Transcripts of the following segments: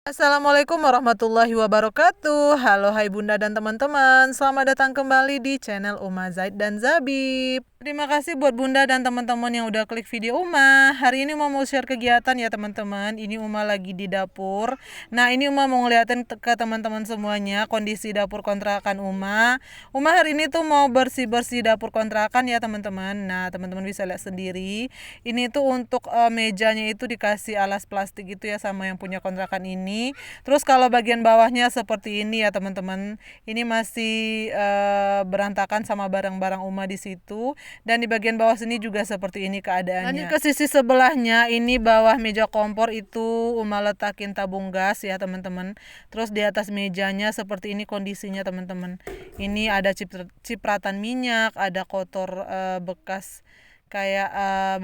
Assalamualaikum warahmatullahi wabarakatuh. Halo hai bunda dan teman-teman. Selamat datang kembali di channel Uma Zaid dan Zabib. Terima kasih buat bunda dan teman-teman yang udah klik video Uma. Hari ini Uma mau share kegiatan ya teman-teman. Ini Uma lagi di dapur. Nah ini Uma mau ngeliatin ke teman-teman semuanya kondisi dapur kontrakan Uma. Uma hari ini tuh mau bersih-bersih dapur kontrakan ya teman-teman. Nah teman-teman bisa lihat sendiri. Ini tuh untuk mejanya itu dikasih alas plastik gitu ya sama yang punya kontrakan ini. Terus kalau bagian bawahnya seperti ini ya teman-teman. Ini masih berantakan sama barang-barang Uma di situ. Dan di bagian bawah sini juga seperti ini keadaannya. Lanjut ke sisi sebelahnya, ini bawah meja kompor itu Uma letakin tabung gas ya teman-teman. Terus di atas mejanya seperti ini kondisinya teman-teman. Ini ada cipratan minyak, ada kotor bekas kayak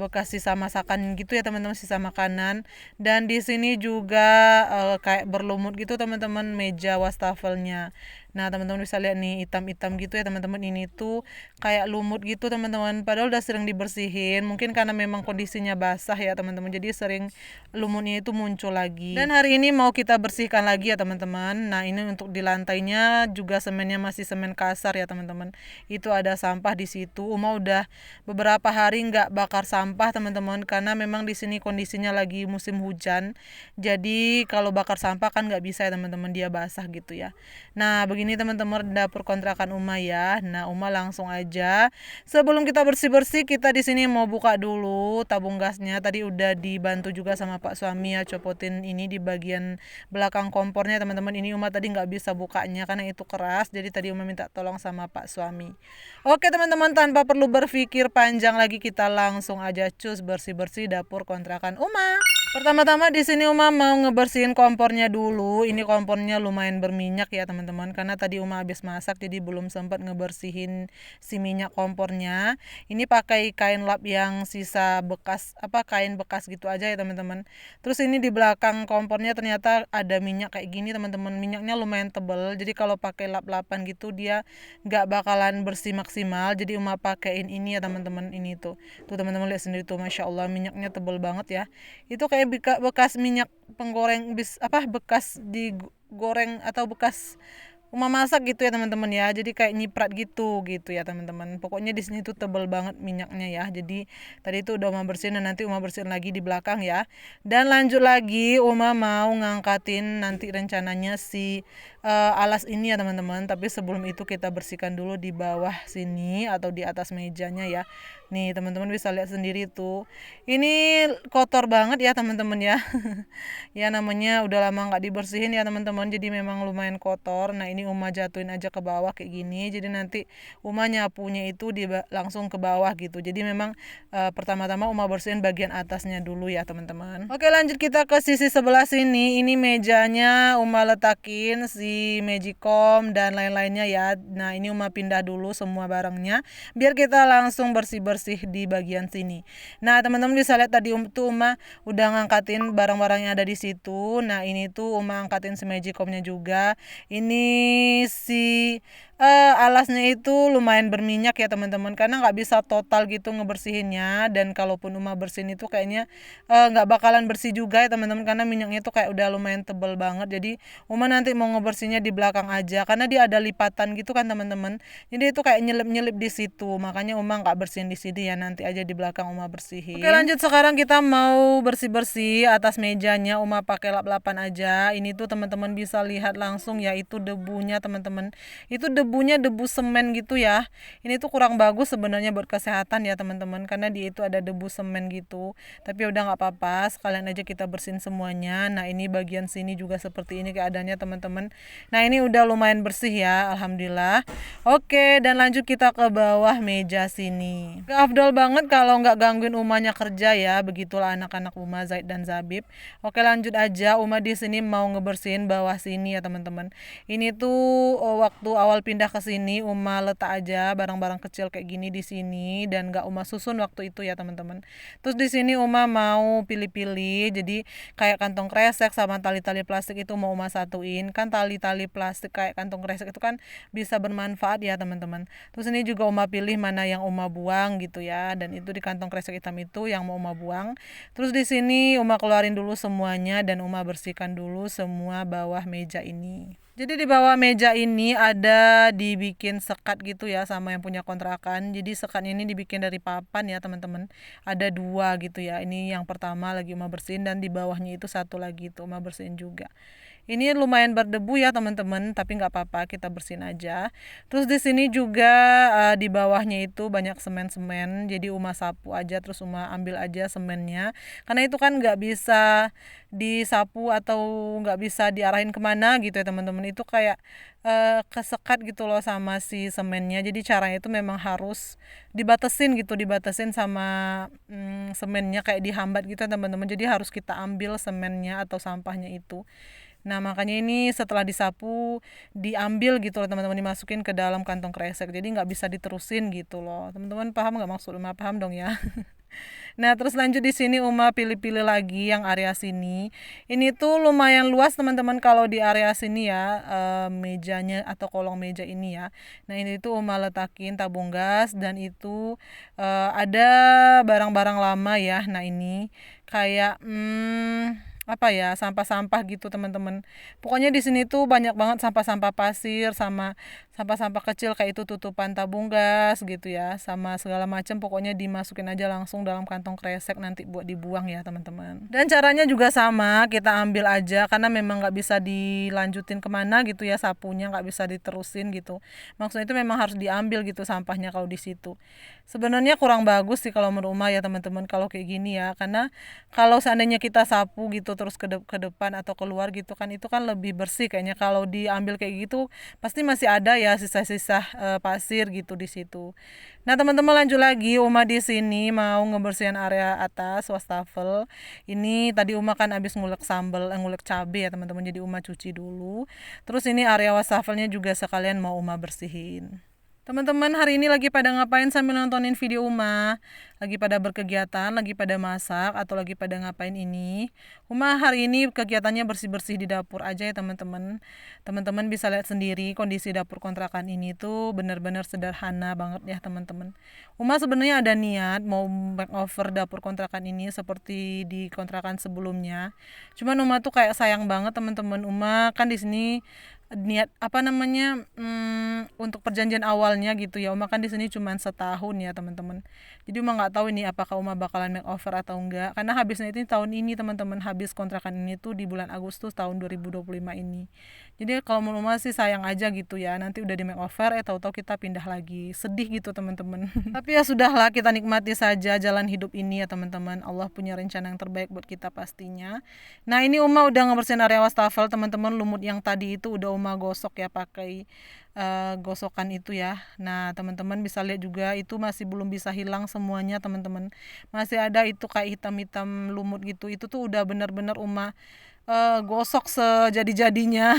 bekas sisa masakan gitu ya teman-teman, sisa makanan. Dan di sini juga kayak berlumut gitu teman-teman meja wastafelnya. Nah teman-teman bisa lihat nih hitam-hitam gitu ya teman-teman, ini tuh kayak lumut gitu teman-teman, padahal udah sering dibersihin, mungkin karena memang kondisinya basah ya teman-teman, jadi sering lumutnya itu muncul lagi. Dan hari ini mau kita bersihkan lagi ya teman-teman. Nah ini untuk di lantainya juga semennya masih semen kasar ya teman-teman, itu ada sampah di situ. Uma udah beberapa hari nggak bakar sampah teman-teman, karena memang di sini kondisinya lagi musim hujan, jadi kalau bakar sampah kan nggak bisa ya teman-teman, dia basah gitu ya. Nah begini teman-teman dapur kontrakan Uma ya. Nah Uma langsung aja, sebelum kita bersih-bersih, kita di sini mau buka dulu tabung gasnya. Tadi udah dibantu juga sama Pak suami ya, copotin ini di bagian belakang kompornya teman-teman. Ini Uma tadi nggak bisa bukanya karena itu keras, jadi tadi Uma minta tolong sama Pak suami. Oke teman-teman, tanpa perlu berpikir panjang lagi, kita langsung aja cus bersih-bersih dapur kontrakan Uma. Pertama-tama di sini Uma mau ngebersihin kompornya dulu. Ini kompornya lumayan berminyak ya teman-teman, karena tadi Uma habis masak jadi belum sempat ngebersihin si minyak kompornya. Ini pakai kain lap yang sisa bekas kain bekas gitu aja ya teman-teman. Terus ini di belakang kompornya ternyata ada minyak kayak gini teman-teman. Minyaknya lumayan tebel, jadi kalau pakai lap-lapan gitu dia nggak bakalan bersih maksimal. Jadi Uma pakein ini ya teman-teman. Ini tuh teman-teman lihat sendiri tuh, masya Allah minyaknya tebel banget ya. Itu kayak bekas minyak penggoreng bekas digoreng atau bekas Uma masak gitu ya teman-teman ya. Jadi kayak nyiprat gitu ya teman-teman. Pokoknya di sini tuh tebel banget minyaknya ya. Jadi tadi itu udah Uma bersihin dan nanti Uma bersihin lagi di belakang ya. Dan lanjut lagi Uma mau ngangkatin nanti rencananya si alas ini ya teman-teman. Tapi sebelum itu kita bersihkan dulu di bawah sini atau di atas mejanya ya. Nih teman-teman bisa lihat sendiri tuh. Ini kotor banget ya teman-teman ya. Ya namanya udah lama nggak dibersihin ya teman-teman, jadi memang lumayan kotor. Nah ini Uma jatuhin aja ke bawah kayak gini, jadi nanti Uma nyapunya itu langsung ke bawah gitu. Jadi memang pertama-tama Uma bersihin bagian atasnya dulu ya teman-teman. Oke lanjut kita ke sisi sebelah sini. Ini mejanya Uma letakin si magicom dan lain-lainnya ya. Nah ini Uma pindah dulu semua barangnya biar kita langsung bersih-bersih di bagian sini. Nah teman-teman bisa lihat tadi tuh Uma udah ngangkatin barang-barang yang ada di situ. Nah ini tuh Uma angkatin si magicomnya juga. Ini si alasnya itu lumayan berminyak ya teman-teman, karena nggak bisa total gitu ngebersihinnya. Dan kalaupun Uma bersihin itu kayaknya nggak bakalan bersih juga ya teman-teman, karena minyaknya itu kayak udah lumayan tebel banget. Jadi Uma nanti mau ngebersihnya di belakang aja, karena dia ada lipatan gitu kan teman-teman, jadi itu kayak nyelip-nyelip di situ. Makanya Uma nggak bersihin di sini ya, nanti aja di belakang Uma bersihin. Oke lanjut, sekarang kita mau bersih-bersih atas mejanya. Uma pakai lap-lapan aja. Ini tuh teman-teman bisa lihat langsung ya, itu debunya teman-teman. Itu debunya debu semen gitu ya. Ini tuh kurang bagus sebenarnya buat kesehatan ya teman-teman, karena dia itu ada debu semen gitu. Tapi udah nggak apa-apa, sekalian aja kita bersihin semuanya. Nah ini bagian sini juga seperti ini keadaannya teman-teman. Nah ini udah lumayan bersih ya, alhamdulillah. Oke, dan lanjut kita ke bawah meja sini. Gak afdol banget kalau nggak gangguin Umanya kerja ya. Begitulah anak-anak Uma, Zaid dan Zabib. Oke lanjut aja, Uma di sini mau ngebersihin bawah sini ya teman-teman. Ini tuh waktu awal pindah pindah ke sini Uma letak aja barang-barang kecil kayak gini di sini dan nggak Uma susun waktu itu ya teman-teman. Terus di sini Uma mau pilih-pilih, jadi kayak kantong kresek sama tali-tali plastik itu mau Uma satuin. Kan tali-tali plastik kayak kantong kresek itu kan bisa bermanfaat ya teman-teman. Terus ini juga Uma pilih mana yang Uma buang gitu ya, dan itu di kantong kresek hitam itu yang mau Uma buang. Terus di sini Uma keluarin dulu semuanya dan Uma bersihkan dulu semua bawah meja ini. Jadi di bawah meja ini ada dibikin sekat gitu ya sama yang punya kontrakan. Jadi sekatnya ini dibikin dari papan ya teman-teman. Ada 2 gitu ya. Ini yang pertama lagi Uma bersihin dan di bawahnya itu satu lagi itu Uma bersihin juga. Ini lumayan berdebu ya teman-teman, tapi nggak apa-apa, kita bersihin aja. Terus di sini juga di bawahnya itu banyak semen-semen, jadi Uma sapu aja, terus Uma ambil aja semennya. Karena itu kan nggak bisa disapu atau nggak bisa diarahin kemana gitu ya teman-teman. Itu kayak kesekat gitu loh sama si semennya. Jadi caranya itu memang harus dibatasin gitu, dibatasin sama semennya kayak dihambat gitu ya teman-teman. Jadi harus kita ambil semennya atau sampahnya itu. Nah makanya ini setelah disapu diambil gitu loh teman-teman, dimasukin ke dalam kantong kresek, jadi nggak bisa diterusin gitu loh teman-teman. Paham nggak maksud Uma? Paham dong ya. Nah terus lanjut di sini Uma pilih-pilih lagi yang area sini. Ini tuh lumayan luas teman-teman kalau di area sini ya, mejanya atau kolong meja ini ya. Nah ini tuh Uma letakin tabung gas dan itu ada barang-barang lama ya. Nah ini kayak apa ya, sampah-sampah gitu teman-teman. Pokoknya di sini tuh banyak banget sampah-sampah pasir sama sampah-sampah kecil kayak itu tutupan tabung gas gitu ya, sama segala macam. Pokoknya dimasukin aja langsung dalam kantong kresek nanti buat dibuang ya teman-teman. Dan caranya juga sama, kita ambil aja karena memang nggak bisa dilanjutin kemana gitu ya, sapunya nggak bisa diterusin gitu. Maksudnya itu memang harus diambil gitu sampahnya kalau di situ. Sebenarnya kurang bagus sih kalau menurut Uma ya teman-teman kalau kayak gini ya, karena kalau seandainya kita sapu gitu terus ke depan atau keluar gitu kan, itu kan lebih bersih kayaknya. Kalau diambil kayak gitu pasti masih ada ya sisa-sisa pasir gitu di situ. Nah teman-teman lanjut lagi, Uma di sini mau ngebersihin area atas wastafel. Ini tadi Uma kan habis ngulek sambal, ngulek cabai ya teman-teman, jadi Uma cuci dulu. Terus ini area wastafelnya juga sekalian mau Uma bersihin. Teman-teman hari ini lagi pada ngapain sambil nontonin video Uma? Lagi pada berkegiatan, lagi pada masak, atau lagi pada ngapain ini? Uma hari ini kegiatannya bersih-bersih di dapur aja ya teman-teman. Teman-teman bisa lihat sendiri kondisi dapur kontrakan ini tuh benar-benar sederhana banget ya teman-teman. Uma sebenarnya ada niat mau makeover dapur kontrakan ini seperti di kontrakan sebelumnya. Cuman Uma tuh kayak sayang banget teman-teman. Uma kan di sini niat apa namanya untuk perjanjian awalnya gitu ya. Uma kan di sini cuma setahun ya teman-teman. Jadi Uma nggak tahu ini apakah Uma bakalan makeover atau enggak, karena habisnya itu tahun ini teman-teman, habis kontrakan ini tuh di bulan Agustus tahun 2025 ini. Jadi kalau menurut Uma sih sayang aja gitu ya, nanti udah di makeover tahu-tahu kita pindah lagi, sedih gitu teman-teman. Tapi ya sudahlah, kita nikmati saja jalan hidup ini ya teman-teman. Allah punya rencana yang terbaik buat kita pastinya. Nah ini Uma udah ngebersihin area wastafel teman-teman. Lumut yang tadi itu udah Uma gosok ya pakai gosokan itu ya. Nah teman-teman bisa lihat juga itu masih belum bisa hilang semuanya teman-teman. Masih ada itu kayak hitam-hitam lumut gitu. Itu tuh udah benar-benar Uma gosok sejadi-jadinya.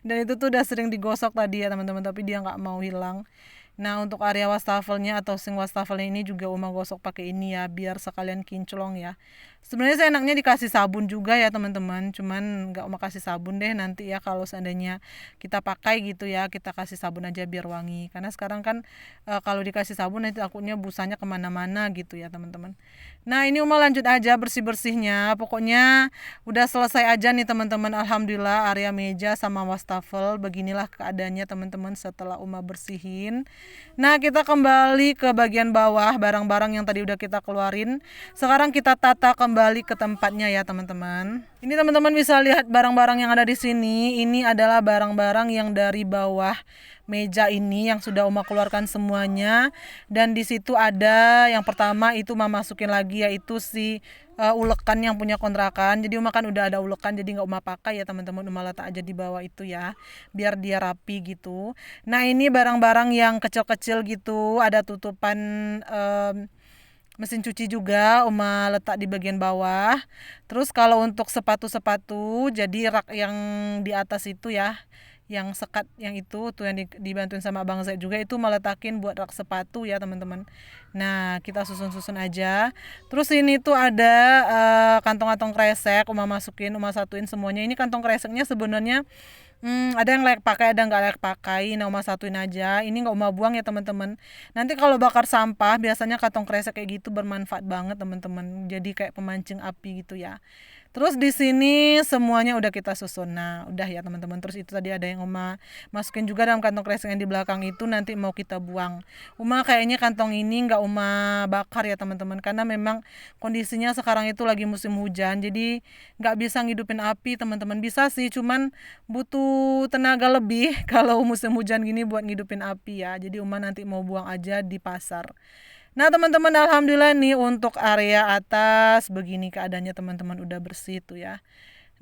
Dan itu tuh udah sering digosok tadi ya teman-teman, tapi dia nggak mau hilang. Nah untuk area wastafelnya atau sink wastafelnya ini juga Uma gosok pakai ini ya, biar sekalian kinclong ya. Sebenarnya saya enaknya dikasih sabun juga ya teman-teman, cuman nggak Uma kasih sabun deh nanti ya, kalau seandainya kita pakai gitu ya, kita kasih sabun aja biar wangi. Karena sekarang kan kalau dikasih sabun nanti takutnya busanya kemana-mana gitu ya teman-teman. Nah ini Uma lanjut aja bersih-bersihnya, pokoknya udah selesai aja nih teman-teman. Alhamdulillah area meja sama wastafel beginilah keadaannya teman-teman setelah Uma bersihin. Nah kita kembali ke bagian bawah, barang-barang yang tadi udah kita keluarin. Sekarang kita tata kembali ke tempatnya ya teman-teman. Ini teman-teman bisa lihat barang-barang yang ada di sini. Ini adalah barang-barang yang dari bawah meja ini yang sudah Uma keluarkan semuanya. Dan di situ ada yang pertama itu Uma masukin lagi, yaitu si ulekan yang punya kontrakan. Jadi Uma kan udah ada ulekan, jadi nggak Uma pakai ya teman-teman. Uma letak aja di bawah itu ya, biar dia rapi gitu. Nah ini barang-barang yang kecil-kecil gitu, ada tutupan mesin cuci juga Uma letak di bagian bawah. Terus kalau untuk sepatu-sepatu, jadi rak yang di atas itu ya, yang sekat yang itu tuh yang dibantuin sama Bang Zaid juga, itu meletakin buat rak sepatu ya teman-teman. Nah kita susun-susun aja. Terus ini tuh ada kantong-kantong kresek, masukin, satuin semuanya. Ini kantong kreseknya sebenarnya ada yang layak pakai, ada nggak layak pakai. Nah, satuin aja. Ini nggak buang ya teman-teman. Nanti kalau bakar sampah, biasanya kantong kresek kayak gitu bermanfaat banget teman-teman. Jadi kayak pemancing api gitu ya. Terus di sini semuanya udah kita susun. Nah, udah ya teman-teman. Terus itu tadi ada yang masukin juga dalam kantong kresek yang di belakang itu, nanti mau kita buang. Kayaknya kantong ini nggak bakar ya teman-teman, karena memang kondisinya sekarang itu lagi musim hujan. Jadi nggak bisa ngidupin api teman-teman. Bisa sih, cuman butuh tenaga lebih kalau musim hujan gini buat ngidupin api ya. Jadi nanti mau buang aja di pasar. Nah teman-teman, alhamdulillah nih untuk area atas begini keadaannya teman-teman, udah bersih tuh ya.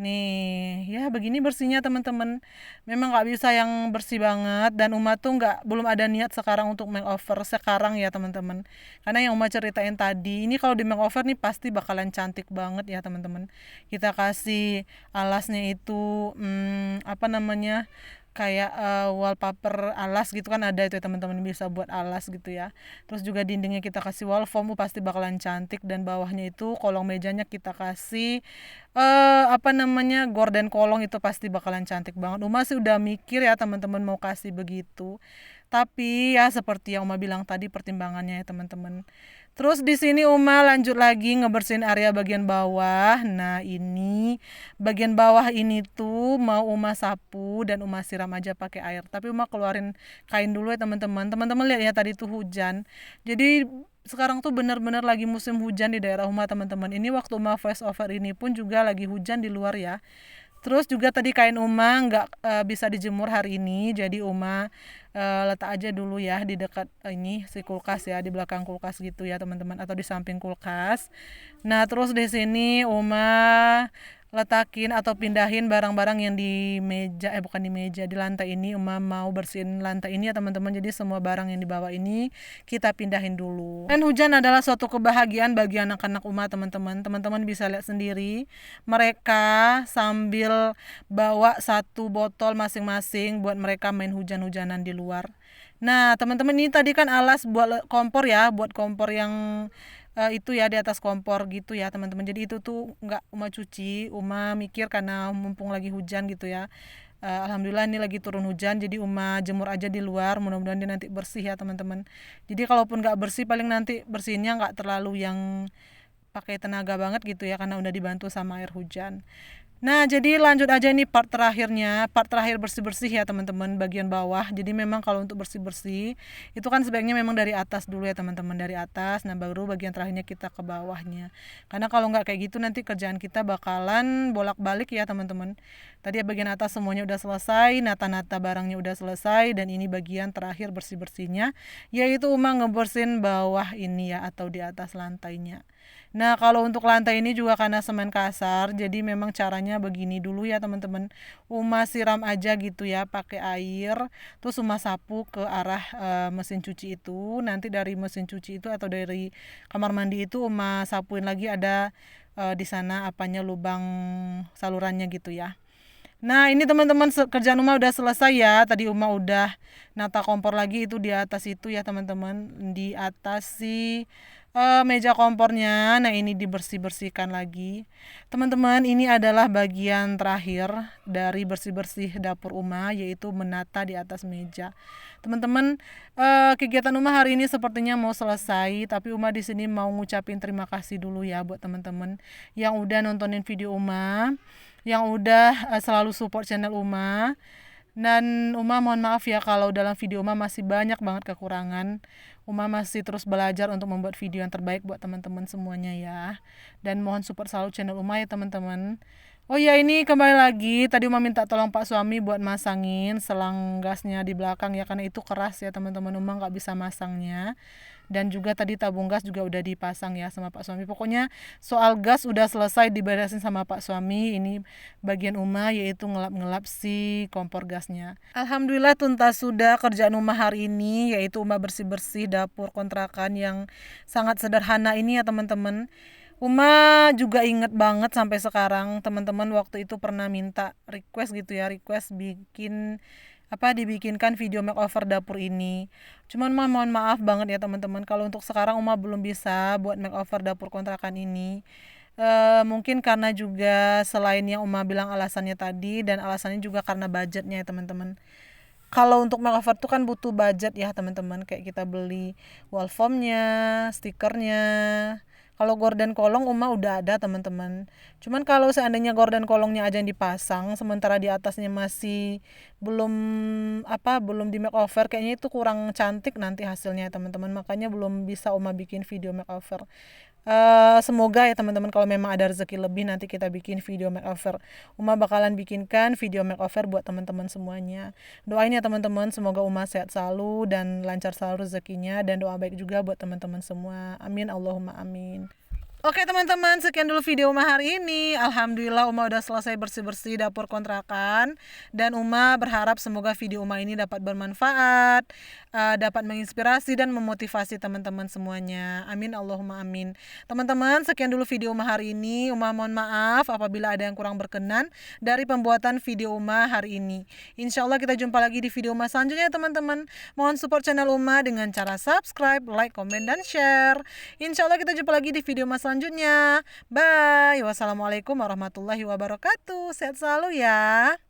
Nih ya begini bersihnya teman-teman. Memang nggak bisa yang bersih banget, dan tuh belum ada niat sekarang untuk makeover sekarang ya teman-teman. Karena yang ceritain tadi, ini kalau di makeover nih pasti bakalan cantik banget ya teman-teman. Kita kasih alasnya itu apa namanya, kayak wallpaper alas gitu kan, ada itu ya teman-teman, bisa buat alas gitu ya. Terus juga dindingnya kita kasih wall foam, pasti bakalan cantik. Dan bawahnya itu kolong mejanya kita kasih apa namanya, gorden kolong, itu pasti bakalan cantik banget. Sih udah mikir ya teman-teman mau kasih begitu, tapi ya seperti yang bilang tadi, pertimbangannya ya teman-teman. Terus di sini lanjut lagi ngebersihin area bagian bawah. Nah ini bagian bawah ini tuh mau sapu dan siram aja pakai air. Tapi keluarin kain dulu ya teman-teman. Teman-teman lihat ya tadi tuh hujan. Jadi sekarang tuh benar-benar lagi musim hujan di daerah teman-teman. Ini waktu voice over ini pun juga lagi hujan di luar ya. Terus juga tadi kain nggak bisa dijemur hari ini, jadi letak aja dulu ya di dekat ini si kulkas ya, di belakang kulkas gitu ya teman-teman, atau di samping kulkas. Nah terus di sini letakin atau pindahin barang-barang yang di meja, bukan di meja, di lantai ini. Mau bersihin lantai ini ya teman-teman, jadi semua barang yang dibawa ini kita pindahin dulu. Dan hujan adalah suatu kebahagiaan bagi anak-anak teman-teman. Teman-teman bisa lihat sendiri, mereka sambil bawa satu botol masing-masing buat mereka main hujan-hujanan di luar. Nah teman-teman, ini tadi kan alas buat kompor ya, buat kompor yang itu ya, di atas kompor gitu ya teman-teman. Jadi itu tuh nggak cuci, mikir karena mumpung lagi hujan gitu ya. Alhamdulillah ini lagi turun hujan, jadi jemur aja di luar, mudah-mudahan dia nanti bersih ya teman-teman. Jadi kalaupun nggak bersih, paling nanti bersihnya nggak terlalu yang pakai tenaga banget gitu ya, karena udah dibantu sama air hujan. Nah jadi lanjut aja nih part terakhir bersih-bersih ya teman-teman, bagian bawah. Jadi memang kalau untuk bersih-bersih itu kan sebaiknya memang dari atas dulu ya teman-teman, dari atas, nah baru bagian terakhirnya kita ke bawahnya. Karena kalau nggak kayak gitu nanti kerjaan kita bakalan bolak-balik ya teman-teman. Tadi bagian atas semuanya udah selesai, nata-nata barangnya udah selesai, dan ini bagian terakhir bersih-bersihnya, yaitu ngebersihin bawah ini ya, atau di atas lantainya. Nah kalau untuk lantai ini juga karena semen kasar, jadi memang caranya begini dulu ya teman-teman. Siram aja gitu ya pakai air, terus sapu ke arah mesin cuci itu. Nanti dari mesin cuci itu atau dari kamar mandi itu sapuin lagi, ada di sana lubang salurannya gitu ya. Nah ini teman-teman, kerjaan udah selesai ya. Tadi udah nata kompor lagi itu di atas itu ya teman-teman, di atas si meja kompornya. Nah ini dibersih-bersihkan lagi teman-teman. Ini adalah bagian terakhir dari bersih-bersih dapur yaitu menata di atas meja teman-teman. Kegiatan hari ini sepertinya mau selesai, tapi di sini mau ngucapin terima kasih dulu ya buat teman-teman yang udah nontonin video yang udah selalu support channel dan mohon maaf ya kalau dalam video masih banyak banget kekurangan. Masih terus belajar untuk membuat video yang terbaik buat teman-teman semuanya ya. Dan mohon support selalu channel ya teman-teman. Oh ya, ini kembali lagi, tadi minta tolong Pak suami buat masangin selang gasnya di belakang ya, karena itu keras ya teman-teman, nggak bisa masangnya. Dan juga tadi tabung gas juga udah dipasang ya sama Pak suami. Pokoknya soal gas udah selesai diberesin sama Pak suami. Ini bagian yaitu ngelap-ngelap si kompor gasnya. Alhamdulillah tuntas sudah kerjaan hari ini, yaitu bersih-bersih dapur kontrakan yang sangat sederhana ini ya teman-teman. Uma juga inget banget sampai sekarang teman-teman waktu itu pernah minta request gitu ya, request dibikinkan video makeover dapur ini. Cuman mohon maaf banget ya teman-teman, kalau untuk sekarang Uma belum bisa buat makeover dapur kontrakan ini. Mungkin karena juga selain yang Uma bilang alasannya tadi, dan alasannya juga karena budgetnya ya teman-teman. Kalau untuk makeover tuh kan butuh budget ya teman-teman, kayak kita beli wall foamnya, stikernya. Kalau gorden kolong Uma udah ada teman-teman. Cuman kalau seandainya gorden kolongnya aja yang dipasang, sementara di atasnya masih belum belum di makeover, kayaknya itu kurang cantik nanti hasilnya teman-teman. Makanya belum bisa Uma bikin video makeover. Semoga ya teman-teman, kalau memang ada rezeki lebih nanti kita bikin video makeover. Uma bakalan bikinkan video makeover buat teman-teman semuanya. Doain ya teman-teman, semoga Uma sehat selalu dan lancar selalu rezekinya, dan doa baik juga buat teman-teman semua. Amin Allahumma amin. Oke teman-teman, sekian dulu video Uma hari ini. Alhamdulillah Uma udah selesai bersih-bersih dapur kontrakan. Dan Uma berharap semoga video Uma ini dapat bermanfaat, dapat menginspirasi dan memotivasi teman-teman semuanya. Amin Allahumma amin. Teman-teman, sekian dulu video Uma hari ini. Uma mohon maaf apabila ada yang kurang berkenan dari pembuatan video Uma hari ini. Insya Allah kita jumpa lagi di video Uma selanjutnya teman-teman. Mohon support channel Uma dengan cara subscribe, like, komen, dan share. Insya Allah kita jumpa lagi di video Uma selanjutnya. Bye. Wassalamualaikum warahmatullahi wabarakatuh. Sehat selalu ya.